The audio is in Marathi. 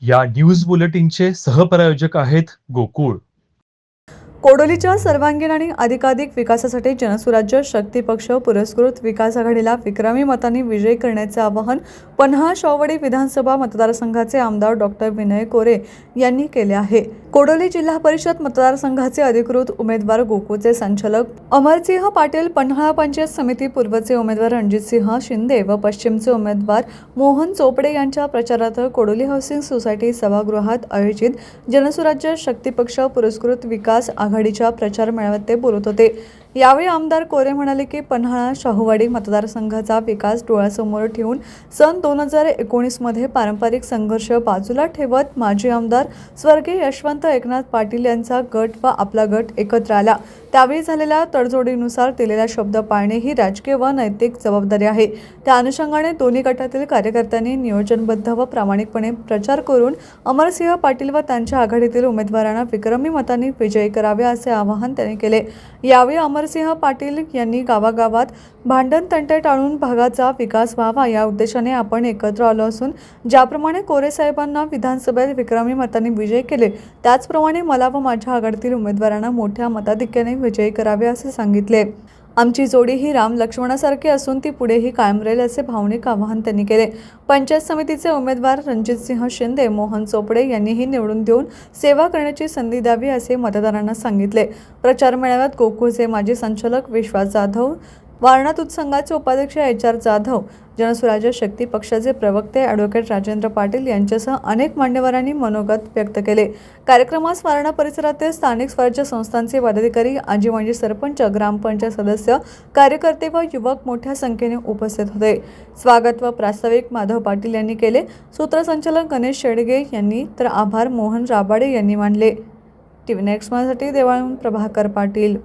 या न्यूज बुलेटिनचे सहप्रायोजक आहेत गोकुळ. कोडोलीच्या सर्वांगीण आणि अधिकाधिक विकासासाठी जनसुराज्य शक्ती पक्ष पुरस्कृत विकास आघाडीला विक्रमी मतांनी विजयी करण्याचे आवाहन पन्हाळा शाहूवाडी विधानसभा मतदारसंघाचे आमदार डॉक्टर विनय कोरे यांनी केले आहे. कोडोली जिल्हा परिषद मतदारसंघाचे अधिकृत उमेदवार गोकुळचे संचालक अमरसिंह पाटील, पन्हाळा पंचायत समिती पूर्वचे उमेदवार रणजितसिंह शिंदे व पश्चिमचे उमेदवार मोहन चोपडे यांच्या प्रचारार्थ कोडोली हाऊसिंग सोसायटी सभागृहात आयोजित जनसुराज्य शक्ती पक्ष पुरस्कृत विकास आघाडीच्या प्रचार मेळाव्यात ते बोलत होते. यावेळी आमदार कोरे म्हणाले की पन्हाळा शाहूवाडी मतदारसंघाचा विकास डोळ्यासमोर ठेवून सन 2019 मध्ये पारंपरिक संघर्ष बाजूला ठेवत माजी आमदार स्वर्गीय यशवंत एकनाथ पाटील यांचा गट व आपला गट एकत्र आला. त्यावेळी झालेल्या तडजोडीनुसार दिलेला शब्द पाळणे ही राजकीय व नैतिक जबाबदारी आहे. त्या अनुषंगाने दोन्ही गटातील कार्यकर्त्यांनी नियोजनबद्ध व प्रामाणिकपणे प्रचार करून अमरसिंह पाटील व त्यांच्या आघाडीतील उमेदवारांना विक्रमी मतांनी विजयी करावे असे आवाहन त्यांनी केले. यावेळी अमरसिंह पाटील यांनी गावागावात भांडण तंटे टाळून भागाचा विकास व्हावा या उद्देशाने आपण एकत्र आलो असून ज्याप्रमाणे कोरे साहेबांना विधानसभेत विक्रमी मतांनी विजयी केले त्याचप्रमाणे मला व माझ्या आघाडीतील उमेदवारांना मोठ्या मताधिक्याने विजयी करावे असे सांगितले. आमची जोडी ही राम लक्ष्मणासारखी असून ती पुढेही कायम राहील असे भावनिक आवाहन त्यांनी केले. पंचायत समितीचे उमेदवार रणजितसिंह शिंदे, मोहन चोपडे यांनीही निवडून देऊन सेवा करण्याची संधी द्यावी असे मतदारांना सांगितले. प्रचार मेळाव्यात गोकुळचे माजी संचालक विश्वास जाधव, वारणा दूध संघाचे उपाध्यक्ष HR जाधव, जनसुराज्य शक्ती पक्षाचे प्रवक्ते ॲडव्होकेट राजेंद्र पाटील यांच्यासह अनेक मान्यवरांनी मनोगत व्यक्त केले. कार्यक्रमास वारणा परिसरातील स्थानिक स्वराज्य संस्थांचे पदाधिकारी, आजी-माजी सरपंच, ग्रामपंचायत सदस्य, कार्यकर्ते व युवक मोठ्या संख्येने उपस्थित होते. स्वागत व प्रास्ताविक माधव पाटील यांनी केले. सूत्रसंचालन गणेश शेडगे यांनी तर आभार मोहन राबाडे यांनी मानले. TV नेक्स्ट साठी देवाळून प्रभाकर पाटील.